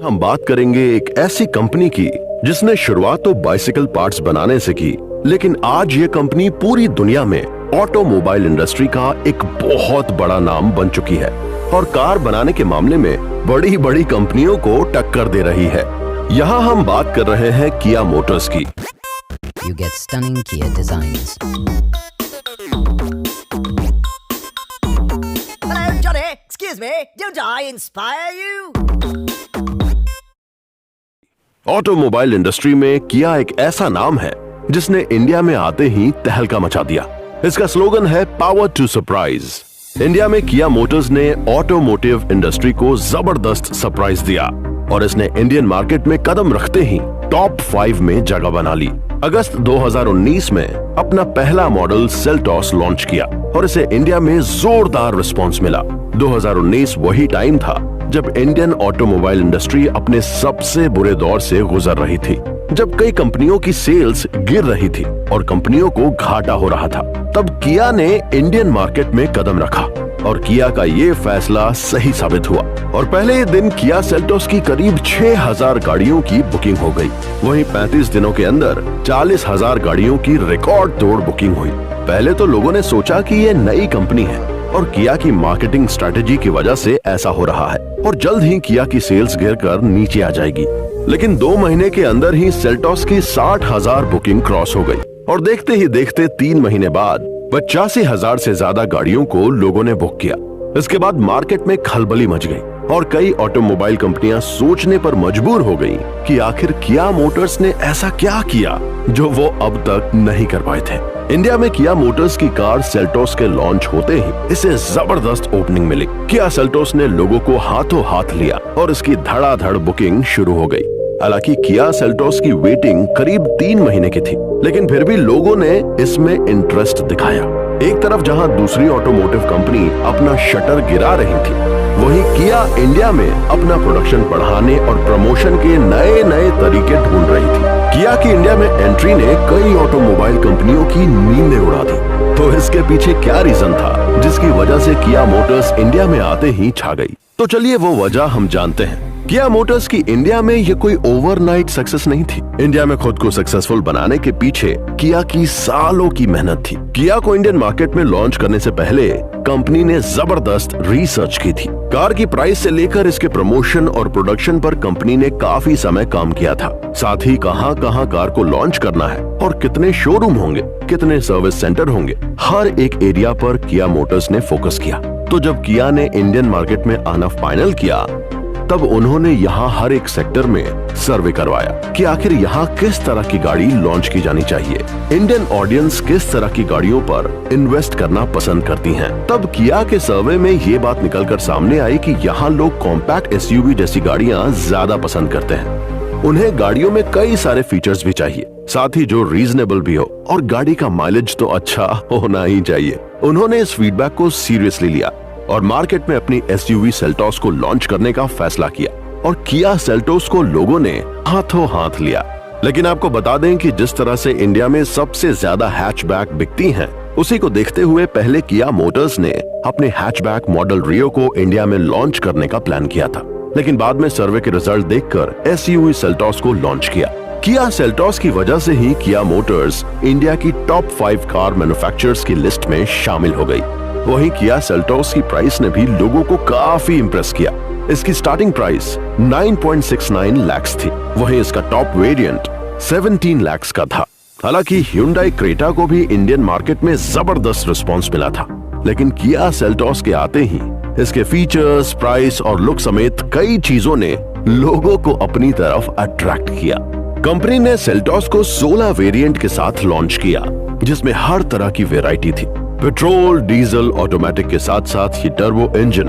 हम बात करेंगे एक ऐसी कंपनी की जिसने शुरुआत तो बाइसिकल पार्ट्स बनाने से की, लेकिन आज ये कंपनी पूरी दुनिया में ऑटोमोबाइल इंडस्ट्री का एक बहुत बड़ा नाम बन चुकी है और कार बनाने के मामले में बड़ी बड़ी कंपनियों को टक्कर दे रही है। यहाँ हम बात कर रहे हैं किया मोटर्स की। You get stunning Kia designs. Hello, Johnny. Excuse me. Don't I inspire you? Automobile industry में किया एक ऐसा नाम है जिसने इंडिया में आते ही तहलका मचा दिया। इसका स्लोगन है पावर टू सरप्राइज। इंडिया में किया मोटर्स ने ऑटोमोटिव इंडस्ट्री को जबरदस्त सरप्राइज दिया और इसने इंडियन मार्केट में कदम रखते ही टॉप 5 में जगह बना ली। अगस्त 2019 में अपना पहला मॉडल सेल्टॉस लॉन्च किया और इसे इंडिया में जोरदार रिस्पांस मिला। 2019 वही टाइम था जब इंडियन ऑटोमोबाइल इंडस्ट्री अपने सबसे बुरे दौर से गुजर रही थी, जब कई कंपनियों की सेल्स गिर रही थी और कंपनियों को घाटा हो रहा था। तब किया ने इंडियन मार्केट में कदम रखा और किया का ये फैसला सही साबित हुआ और पहले दिन किया सेल्टॉस की करीब 6000 गाड़ियों की बुकिंग हो गई। वहीं 35 दिनों के अंदर 40,000 गाड़ियों की रिकॉर्ड तोड़ बुकिंग हुई। पहले तो लोगों ने सोचा कि ये नई कंपनी है और किया की मार्केटिंग स्ट्रेटेजी की वजह से ऐसा हो रहा है और जल्द ही किया की सेल्स गिरकर नीचे आ जाएगी। लेकिन 2 महीने के अंदर ही सेल्टॉस की 60,000 बुकिंग क्रॉस हो गई और देखते ही देखते 3 महीने बाद 85,000 से ज्यादा गाड़ियों को लोगों ने बुक किया। इसके बाद मार्केट में खलबली मच गई और कई ऑटोमोबाइल कंपनियां सोचने पर मजबूर हो गई कि आखिर किया मोटर्स ने ऐसा क्या किया जो वो अब तक नहीं कर पाए थे। इंडिया में किया मोटर्स की कार सेल्टॉस के लॉन्च होते ही इसे जबरदस्त ओपनिंग मिली। किया सेल्टॉस ने लोगों को हाथों हाथ लिया और इसकी धड़ाधड़ बुकिंग शुरू हो गई। हालांकि किया सेल्टॉस की वेटिंग करीब 3 महीने की थी, लेकिन फिर भी लोगों ने इसमें इंटरेस्ट दिखाया। एक तरफ जहां दूसरी ऑटोमोटिव कंपनी अपना शटर गिरा रही थी, वहीं किया इंडिया में अपना प्रोडक्शन बढ़ाने और प्रमोशन के नए नए तरीके ढूंढ रही थी। किया की इंडिया में एंट्री ने कई ऑटोमोबाइल कंपनियों की नींदें उड़ा दी। तो इसके पीछे क्या रीजन था जिसकी वजह से किया मोटर्स इंडिया में आते ही छा गई? तो चलिए वो वजह हम जानते हैं। किया मोटर्स की इंडिया में ये कोई ओवरनाइट सक्सेस नहीं थी। इंडिया में खुद को सक्सेसफुल बनाने के पीछे किया की सालों की मेहनत थी। किया को इंडियन मार्केट में लॉन्च करने से पहले कंपनी ने जबरदस्त रिसर्च की थी। कार की प्राइस से लेकर इसके प्रमोशन और प्रोडक्शन पर कंपनी ने काफी समय काम किया था। साथ ही कहां कहां कार को लॉन्च करना है और कितने शोरूम होंगे, कितने सर्विस सेंटर होंगे, हर एक एरिया पर किया मोटर्स ने फोकस किया। तो जब किया ने इंडियन मार्केट में आना फाइनल किया, तब उन्होंने यहाँ हर एक सेक्टर में सर्वे करवाया कि आखिर यहाँ किस तरह की गाड़ी लॉन्च की जानी चाहिए, इंडियन ऑडियंस किस तरह की गाड़ियों पर इन्वेस्ट करना पसंद करती हैं। तब किया के सर्वे में ये बात निकलकर सामने आई कि यहाँ लोग कॉम्पैक्ट एसयूवी जैसी गाड़ियाँ ज्यादा पसंद करते हैं। उन्हें गाड़ियों में कई सारे फीचर्स भी चाहिए, साथ ही जो रीजनेबल भी हो और गाड़ी का माइलेज तो अच्छा होना ही चाहिए। उन्होंने इस फीडबैक को सीरियसली लिया और मार्केट में अपनी एसयूवी सेल्टॉस को लॉन्च करने का फैसला किया और किया सेल्टॉस को लोगों ने हाथों हाथ लिया। लेकिन आपको बता दें कि जिस तरह से इंडिया में सबसे ज्यादा हैचबैक बिकती हैं, उसी को देखते हुए पहले किया मोटर्स ने अपने हैचबैक मॉडल रियो को इंडिया में लॉन्च करने का प्लान किया था, लेकिन बाद में सर्वे के रिजल्ट देखकर एसयूवी सेल्टॉस को लॉन्च किया। किया सेल्टॉस की वजह से ही किया मोटर्स इंडिया की टॉप 5 कार मैन्युफैक्चरर्स की लिस्ट में शामिल हो गई। वहीं किया सेल्टॉस की प्राइस ने भी लोगों को काफी इंप्रेस किया। इसकी स्टार्टिंग प्राइस 9.69 लाख थी, वहीं इसका टॉप वेरिएंट 17 लाख का था। हालांकि Hyundai क्रेटा को भी इंडियन मार्केट में जबरदस्त रिस्पांस मिला था, लेकिन किया सेल्टॉस के आते ही इसके फीचर्स, प्राइस और लुक समेत कई चीजों ने लोगों को अपनी तरफ अट्रैक्ट किया। कंपनी ने सेल्टॉस को 16 वेरिएंट के साथ लॉन्च किया, जिसमें हर तरह की वेराइटी थी। पेट्रोल, डीजल, ऑटोमेटिक के साथ साथ ये टर्बो इंजन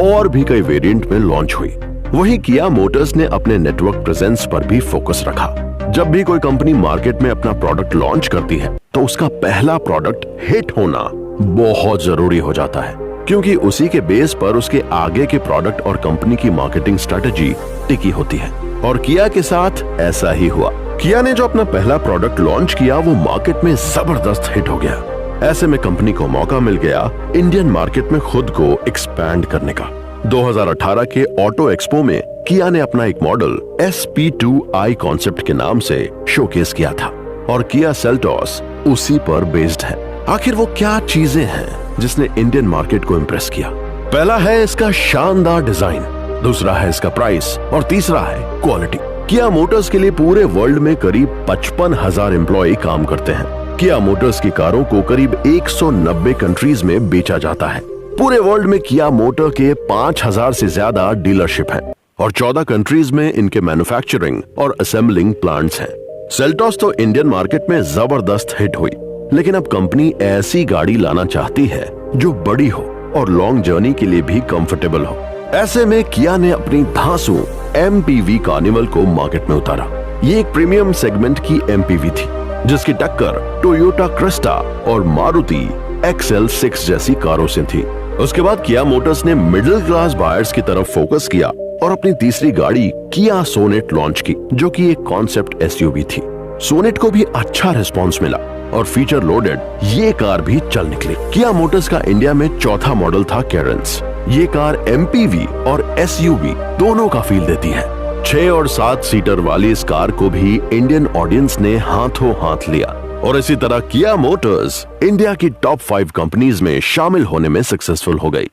और भी कई वेरिएंट में लॉन्च हुई। वहीं किया मोटर्स ने अपने नेटवर्क प्रेजेंस पर भी फोकस रखा। जब भी कोई कंपनी मार्केट में अपना प्रोडक्ट लॉन्च करती है, तो उसका पहला प्रोडक्ट हिट होना बहुत जरूरी हो जाता है, क्योंकि उसी के बेस पर उसके आगे के प्रोडक्ट और कंपनी की मार्केटिंग स्ट्रेटेजी टिकी होती है। और किया के साथ ऐसा ही हुआ। किया ने जो अपना पहला प्रोडक्ट लॉन्च किया, वो मार्केट में जबरदस्त हिट हो गया। ऐसे में कंपनी को मौका मिल गया इंडियन मार्केट में खुद को एक्सपैंड करने का। 2018 के ऑटो एक्सपो में किया ने अपना एक मॉडल SP2i कॉन्सेप्ट के नाम से शोकेस किया था और किया सेल्टोस उसी पर बेस्ड है। आखिर वो क्या चीजें हैं जिसने इंडियन मार्केट को इम्प्रेस किया? पहला है इसका शानदार डिजाइन, दूसरा है इसका प्राइस और तीसरा है क्वालिटी। किया मोटर्स के लिए पूरे वर्ल्ड में करीब 55,000 एम्प्लॉय काम करते हैं। किया मोटर्स की कारों को करीब 190 कंट्रीज में बेचा जाता है। पूरे वर्ल्ड में किया मोटर के 5,000 से ज्यादा डीलरशिप हैं और 14 कंट्रीज में इनके मैन्युफैक्चरिंग और असेंबलिंग प्लांट्स हैं। सेल्टोस तो इंडियन मार्केट में जबरदस्त हिट हुई, लेकिन अब कंपनी ऐसी गाड़ी लाना चाहती है जो बड़ी हो और लॉन्ग जर्नी के लिए भी कंफर्टेबल हो। ऐसे में किया ने अपनी धांसू MPV कार्निवल को मार्केट में उतारा। ये एक प्रीमियम सेगमेंट की MPV थी जिसकी टक्कर टोयोटा क्रिस्टा और मारुति XL6 जैसी कारों से थी। उसके बाद किया मोटर्स ने मिडिल क्लास बायर्स की तरफ फोकस किया और अपनी तीसरी गाड़ी किया सोनेट लॉन्च की, जो कि एक कॉन्सेप्ट SUV थी। सोनेट को भी अच्छा रिस्पॉन्स मिला और फीचर लोडेड ये कार भी चल निकली। किया मोटर्स का इंडिया में चौथा मॉडल था कैरेंस। ये कार MPV और SUV दोनों का फील देती है। 6 और 7 सीटर वाली इस कार को भी इंडियन ऑडियंस ने हाथों हाथ लिया और इसी तरह किया मोटर्स इंडिया की टॉप 5 कंपनीज में शामिल होने में सक्सेसफुल हो गई।